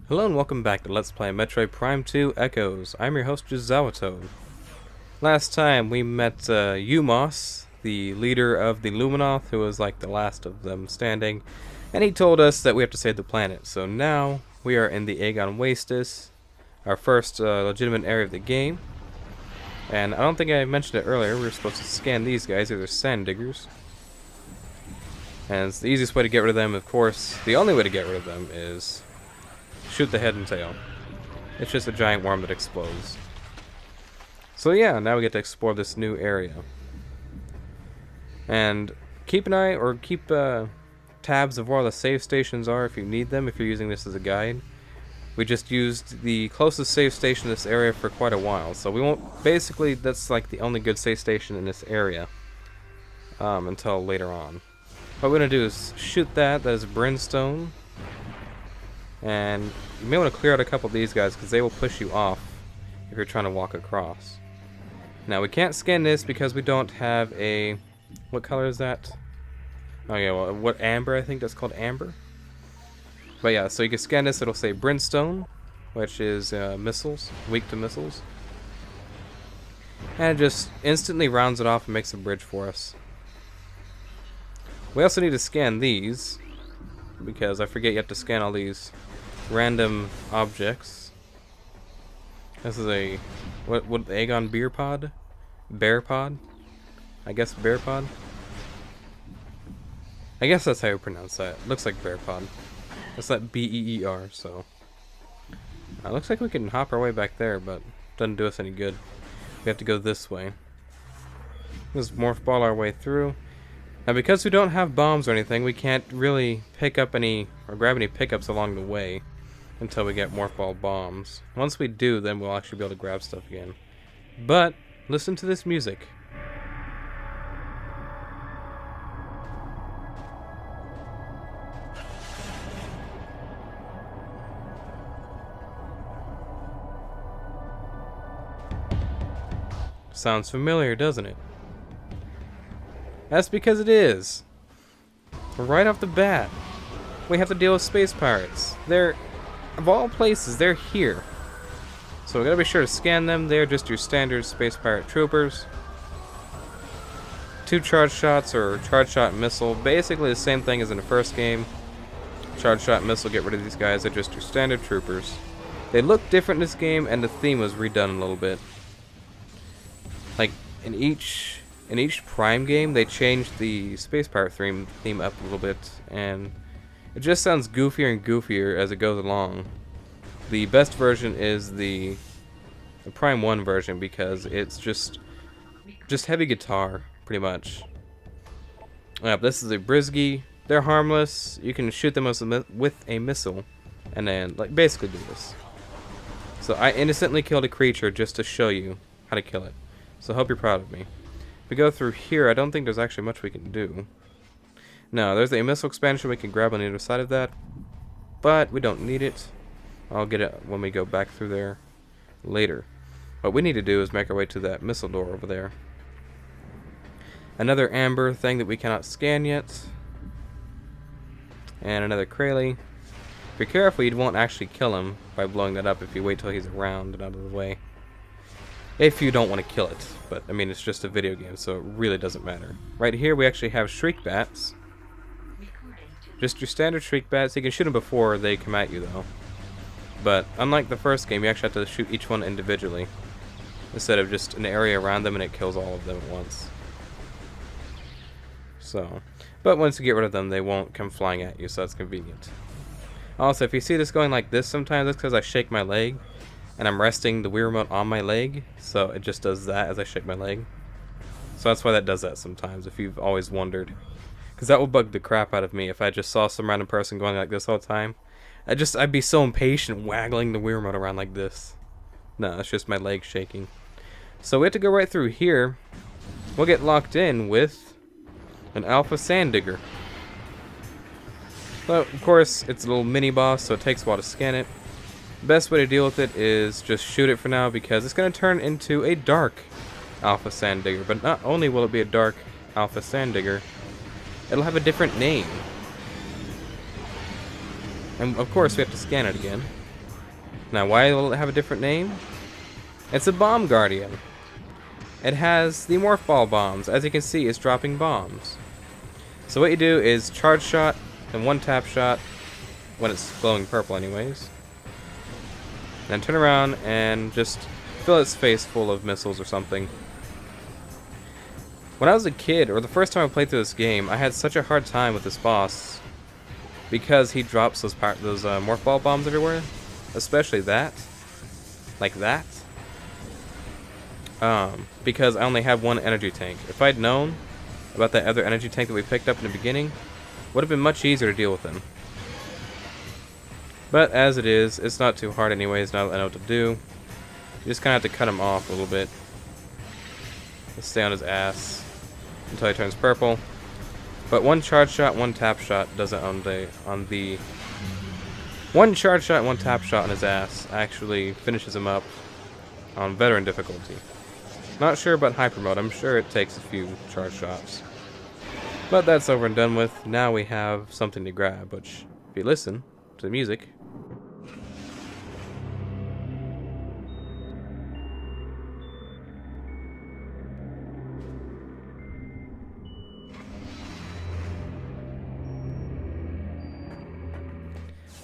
Hello and welcome back to Let's Play Metroid Prime 2 Echoes. I'm your host, JazawaToad. Last time we met Umos, the leader of the Luminoth, who was like the last of them standing, and he told us that we have to save the planet. So now we are in the Agon Wastes, our first legitimate area of the game. And I don't think I mentioned it earlier, we were supposed to scan these guys, they're sand diggers. And it's the easiest way to get rid of them, of course, the only way to get rid of them is shoot the head and tail. It's just a giant worm that explodes. So yeah, now we get to explore this new area. And keep an eye, or keep tabs of where the save stations are if you need them, if you're using this as a guide. We just used the closest save station in this area for quite a while, so we won't, basically that's like the only good save station in this area until later on. What we're going to do is shoot that is brimstone. And you may want to clear out a couple of these guys because they will push you off if you're trying to walk across. Now we can't scan this because we don't have a... What color is that? Oh yeah, well, what amber? I think that's called amber. But yeah, so you can scan this, it'll say brimstone, which is missiles, weak to missiles. And it just instantly rounds it off and makes a bridge for us. We also need to scan these, because I forget you have to scan all these random objects. This is a what Agon beer pod? Bear pod? I guess bear pod? I guess that's how you pronounce that. Looks like bear pod. It's that B-E-E-R, so. Looks like we can hop our way back there, but doesn't do us any good. We have to go this way. Let's morph ball our way through. Now because we don't have bombs or anything, we can't really pick up any, or grab any pickups along the way until we get morph ball bombs. Once we do, then we'll actually be able to grab stuff again. But, listen to this music. Sounds familiar, doesn't it? That's because it is. Right off the bat, we have to deal with space pirates. They're, of all places, they're here. So we gotta be sure to scan them. They're just your standard space pirate troopers. 2 charge shots or charge shot missile. Basically the same thing as in the first game. Charge shot missile, get rid of these guys. They're just your standard troopers. They look different in this game, and the theme was redone a little bit. Like in each Prime game, they changed the space pirate theme up a little bit, and it just sounds goofier and goofier as it goes along. The best version is the Prime 1 version because it's just heavy guitar, pretty much. This is a Brisgy. They're harmless. You can shoot them with a missile, and then like basically do this. So I innocently killed a creature just to show you how to kill it. So I hope you're proud of me. If we go through here, I don't think there's actually much we can do. No, there's a missile expansion we can grab on the other side of that, but we don't need it. I'll get it when we go back through there later. What we need to do is make our way to that missile door over there. Another amber thing that we cannot scan yet. And another Kraly. If you're careful, you won't actually kill him by blowing that up if you wait till he's around and out of the way. If you don't want to kill it, but I mean it's just a video game, so it really doesn't matter. Right here we actually have shriek bats. Just your standard shriek bats. You can shoot them before they come at you though. But unlike the first game, you actually have to shoot each one individually, instead of just an area around them and it kills all of them at once. So, but once you get rid of them, they won't come flying at you, so that's convenient. Also, if you see this going like this sometimes, that's because I shake my leg. And I'm resting the Wii remote on my leg, so it just does that as I shake my leg. So that's why that does that sometimes, if you've always wondered. Because that will bug the crap out of me if I just saw some random person going like this all the time. I'd be so impatient waggling the Wii remote around like this. No, it's just my leg shaking. So we have to go right through here. We'll get locked in with an alpha sand digger. But of course, it's a little mini boss, so it takes a while to scan it. Best way to deal with it is just shoot it for now because it's going to turn into a dark alpha sand digger. But not only will it be a dark alpha sand digger, it'll have a different name. And of course we have to scan it again. Now, why will it have a different name? It's a bomb guardian. It has the morph ball bombs. As you can see, it's dropping bombs. So what you do is charge shot and one tap shot when it's glowing purple anyways. Then turn around and just fill its face full of missiles or something. When I was a kid, or the first time I played through this game, I had such a hard time with this boss because he drops those morph ball bombs everywhere, especially that, like that. Because I only have one energy tank. If I'd known about that other energy tank that we picked up in the beginning, would have been much easier to deal with him. But as it is, it's not too hard anyways. Now that I know what to do, you just kind of have to cut him off a little bit. Just stay on his ass until he turns purple. But one charge shot, one tap shot does it on the one charge shot, one tap shot on his ass actually finishes him up on veteran difficulty. Not sure about hyper mode. I'm sure it takes a few charge shots. But that's over and done with. Now we have something to grab, which, if you listen to the music,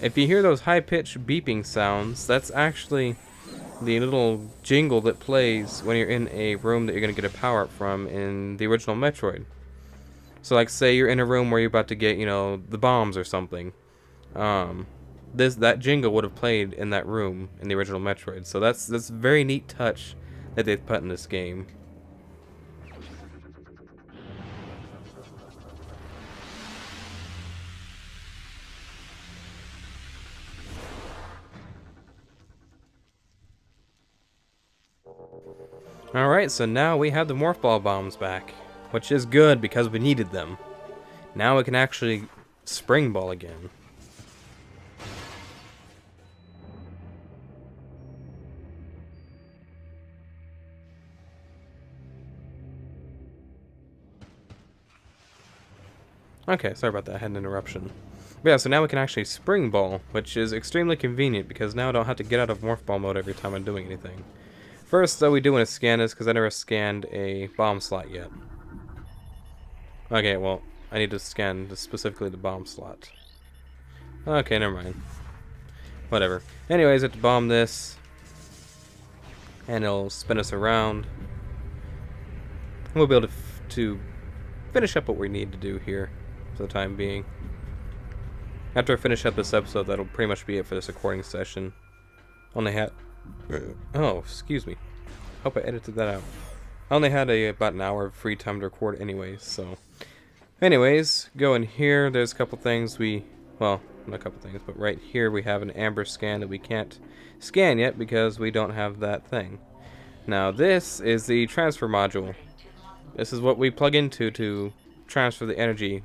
if you hear those high-pitched beeping sounds, that's actually the little jingle that plays when you're in a room that you're going to get a power-up from in the original Metroid. So like say you're in a room where you're about to get, you know, the bombs or something. That jingle would have played in that room in the original Metroid. So that's a very neat touch that they've put in this game. Alright, so now we have the morph ball bombs back, which is good because we needed them. Now we can actually spring ball again. Okay, sorry about that, I had an interruption. But yeah, so now we can actually spring ball, which is extremely convenient because now I don't have to get out of morph ball mode every time I'm doing anything. First, though, we do want to scan this because I never scanned a bomb slot yet. Okay, well, I need to scan specifically the bomb slot. Okay, never mind. Whatever. Anyways, I have to bomb this, and it'll spin us around. And we'll be able to finish up what we need to do here for the time being. After I finish up this episode, that'll pretty much be it for this recording session. Only had... Oh, excuse me. Hope I edited that out. I only had about an hour of free time to record anyways, so... Anyways, go in here. There's a couple things well, not a couple things, but right here we have an amber scan that we can't scan yet because we don't have that thing. Now this is the transfer module. This is what we plug into to transfer the energy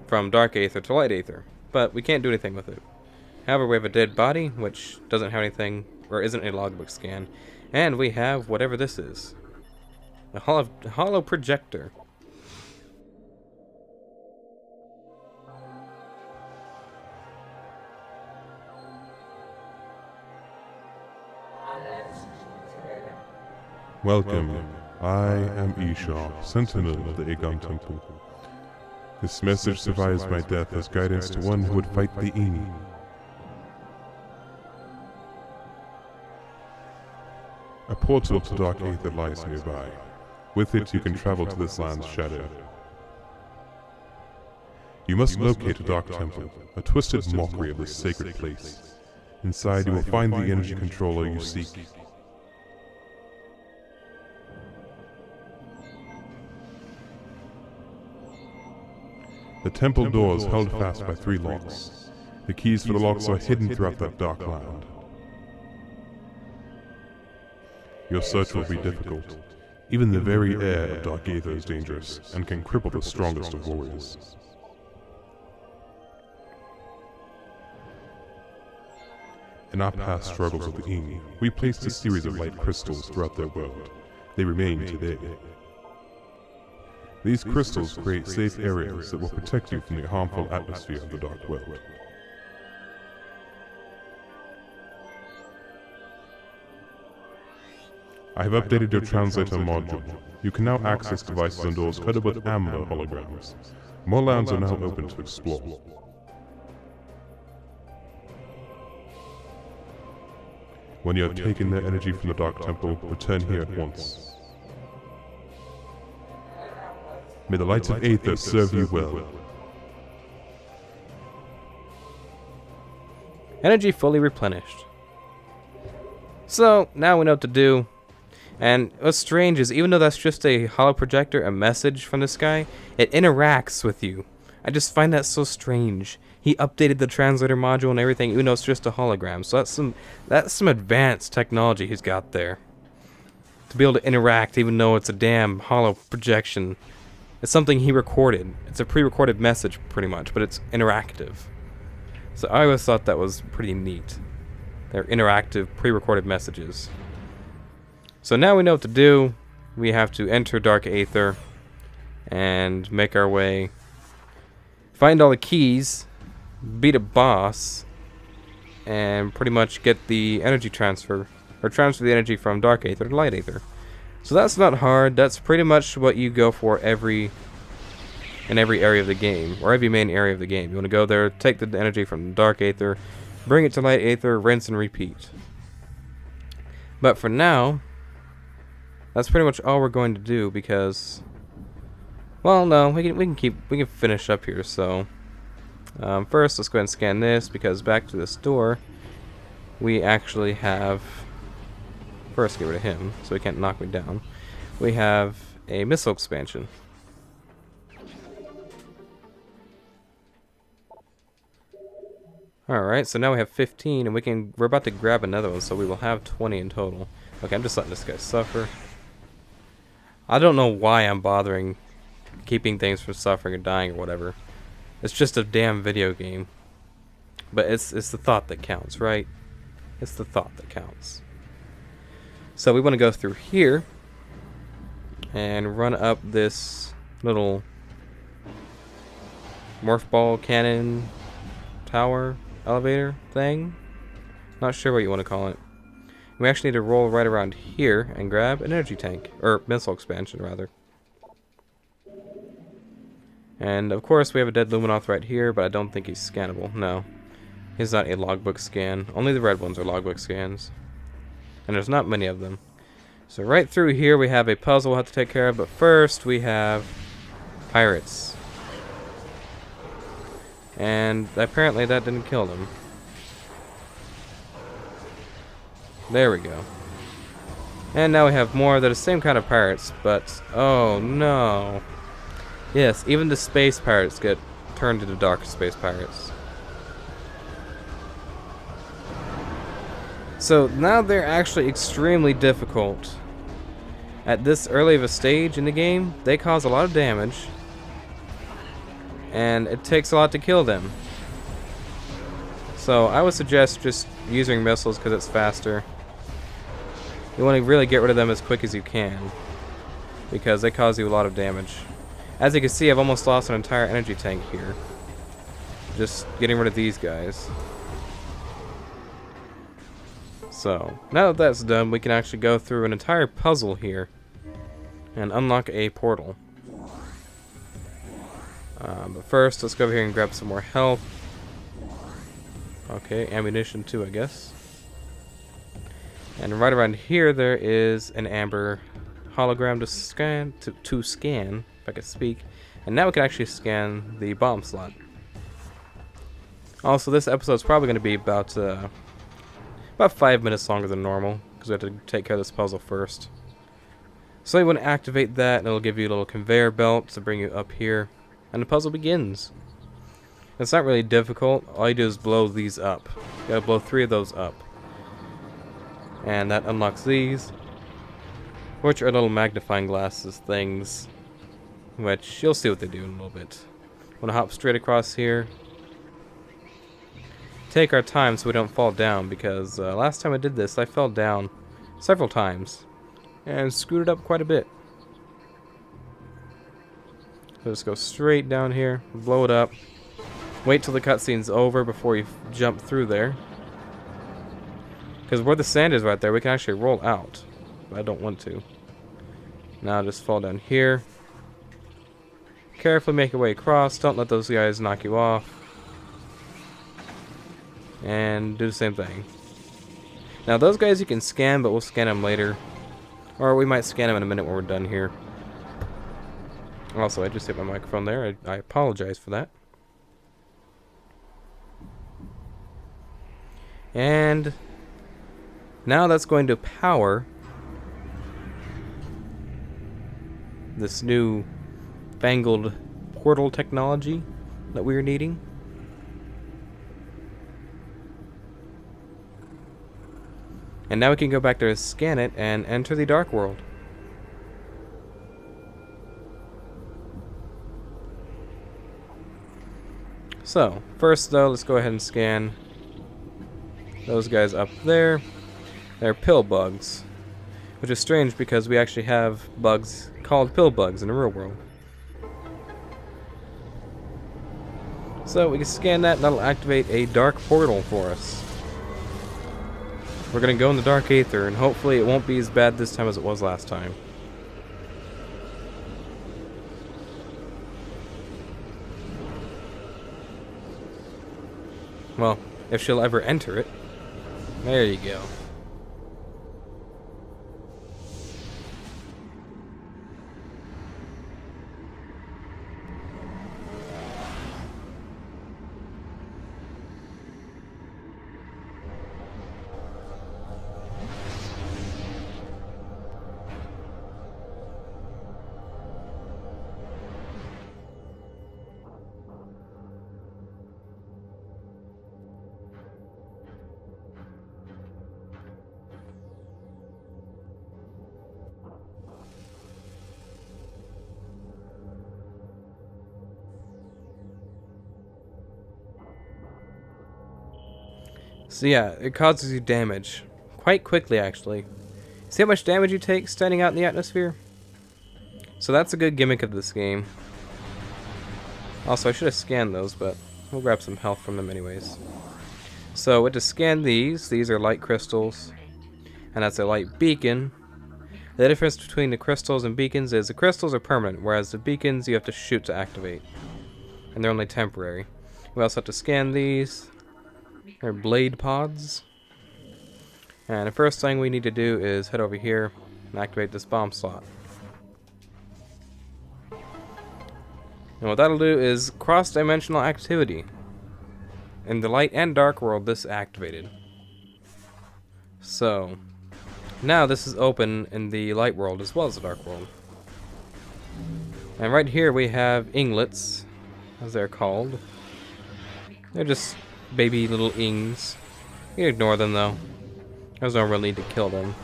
from dark aether to light aether, but we can't do anything with it. However, we have a dead body, which doesn't have anything, or isn't a logbook scan, and we have whatever this is. A hollow projector. Welcome. I am Isha, Sentinel of the Agon Temple. This message survives my death as guidance to one who would fight the Ini. A portal to dark aether lies nearby. With it you can travel to this land's shadow. You must locate a dark temple, a twisted mockery of this sacred place. Inside you will find the energy controller you seek. The temple door is held fast by 3 locks. The keys for the locks are hidden throughout that dark land. Your search will be difficult. Even the very air of dark aether is dangerous, and can cripple the strongest of warriors. In our past struggles with the Ini, we placed a series of light crystals throughout their world. They remain today. These crystals create safe areas that will protect you from the harmful atmosphere of the dark world. I have updated your translator module. You can now access devices and doors coated with amber holograms. More lands are now open to explore. When you have taken their energy from the Dark Temple, return here at once. May the lights of Aether serve you well. Energy fully replenished. So, now we know what to do. And what's strange is, even though that's just a holo projector, a message from this guy, it interacts with you. I just find that so strange. He updated the translator module and everything, even though it's just a hologram. So that's some advanced technology he's got there. To be able to interact, even though it's a damn holo projection. It's something he recorded. It's a pre-recorded message, pretty much, but it's interactive. So I always thought that was pretty neat. They're interactive, pre-recorded messages. So now we know what to do. We have to enter Dark Aether and make our way. Find all the keys, beat a boss, and pretty much get the energy transfer, or transfer the energy from Dark Aether to Light Aether. So that's not hard. That's pretty much what you go for in every area of the game, or every main area of the game. You want to go there, take the energy from Dark Aether, bring it to Light Aether, rinse and repeat. But for now, that's pretty much all we're going to do, because, well, no, we can finish up here. So first, let's go ahead and scan this, because back to this door, we actually have. First, get rid of him, so he can't knock me down. We have a missile expansion. Alright, so now we have 15, and we're about to grab another one, so we will have 20 in total. Okay, I'm just letting this guy suffer. I don't know why I'm bothering keeping things from suffering or dying or whatever. It's just a damn video game. But it's the thought that counts, right? It's the thought that counts. So we want to go through here and run up this little morph ball cannon tower elevator thing. Not sure what you want to call it. We actually need to roll right around here and grab an energy tank, or missile expansion rather. And of course we have a dead Luminoth right here, but I don't think he's scannable. No, he's not a logbook scan. Only the red ones are logbook scans. And there's not many of them. So right through here we have a puzzle we'll have to take care of, but first we have pirates. And apparently that didn't kill them. There we go. And now we have more. They're the same kind of pirates, but oh no. Yes, even the space pirates get turned into dark space pirates. So now they're actually extremely difficult. At this early of a stage in the game, they cause a lot of damage, and it takes a lot to kill them. So I would suggest just using missiles because it's faster. You want to really get rid of them as quick as you can, because they cause you a lot of damage. As you can see, I've almost lost an entire energy tank here. Just getting rid of these guys. So, now that that's done, we can actually go through an entire puzzle here and unlock a portal. But first, let's go over here and grab some more health. Okay, ammunition too, I guess. And right around here, there is an amber hologram to scan, if I could speak. And now we can actually scan the bomb slot. Also, this episode is probably going to be about 5 minutes longer than normal, because we have to take care of this puzzle first. So you want to activate that, and it'll give you a little conveyor belt to bring you up here, and the puzzle begins. It's not really difficult. All you do is blow these up. You gotta blow 3 of those up, and that unlocks these, which are little magnifying glasses things, which you'll see what they do in a little bit. Want to hop straight across here. Take our time so we don't fall down, because last time I did this I fell down several times and screwed it up quite a bit. So just go straight down here, blow it up, wait till the cutscene's over before you jump through there, because where the sand is right there we can actually roll out but I don't want to. Now just fall down here. Carefully make your way across. Don't let those guys knock you off. And do the same thing. Now those guys you can scan, but we'll scan them later. Or we might scan them in a minute when we're done here. Also, I just hit my microphone there. I apologize for that. And now that's going to power this new fangled portal technology that we are needing. And now we can go back there, scan it, and enter the dark world. So, first though, let's go ahead and scan those guys up there. They're pill bugs, which is strange because we actually have bugs called pill bugs in the real world. So we can scan that, and that'll activate a dark portal for us. We're gonna go in the dark aether, and hopefully it won't be as bad this time as it was last time. Well, if she'll ever enter it. There you go. So yeah, it causes you damage. Quite quickly, actually. See how much damage you take standing out in the atmosphere? So that's a good gimmick of this game. Also, I should have scanned those, but we'll grab some health from them anyways. So, to scan these are light crystals. And that's a light beacon. The difference between the crystals and beacons is the crystals are permanent, whereas the beacons you have to shoot to activate. And they're only temporary. We also have to scan these. They're blade pods. And the first thing we need to do is head over here and activate this bomb slot. And what that'll do is cross-dimensional activity. In the light and dark world, this activated. So, now this is open in the light world as well as the dark world. And right here we have inglets, as they're called. They're just baby little ings. You can ignore them though. There's no real need to kill them.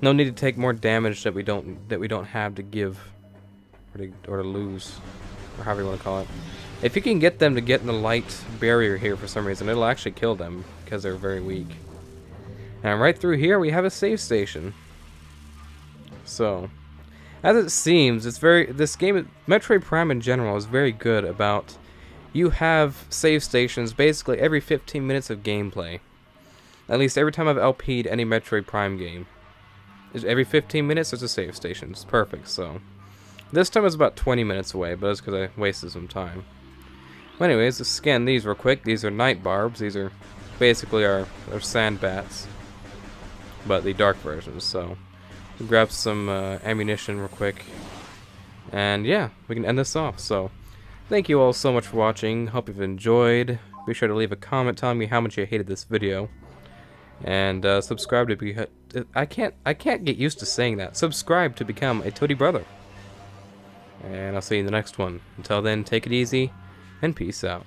No need to take more damage that we don't have to give or to lose, or however you want to call it. If you can get them to get in the light barrier here for some reason, it'll actually kill them because they're very weak. And right through here we have a save station. So, as it seems, this game, Metroid Prime in general, is very good about, you have save stations basically every 15 minutes of gameplay. At least every time I've LP'd any Metroid Prime game. Every 15 minutes there's a save station. It's perfect, so. This time it's about 20 minutes away, but that's because I wasted some time. Well, anyways, let's scan these real quick. These are night barbs. These are basically our sand bats, but the dark versions. So, we'll grab some ammunition real quick. And yeah, we can end this off. So, thank you all so much for watching. Hope you've enjoyed. Be sure to leave a comment telling me how much you hated this video. And subscribe to be... I can't get used to saying that. Subscribe to become a Toady brother. And I'll see you in the next one. Until then, take it easy, and peace out.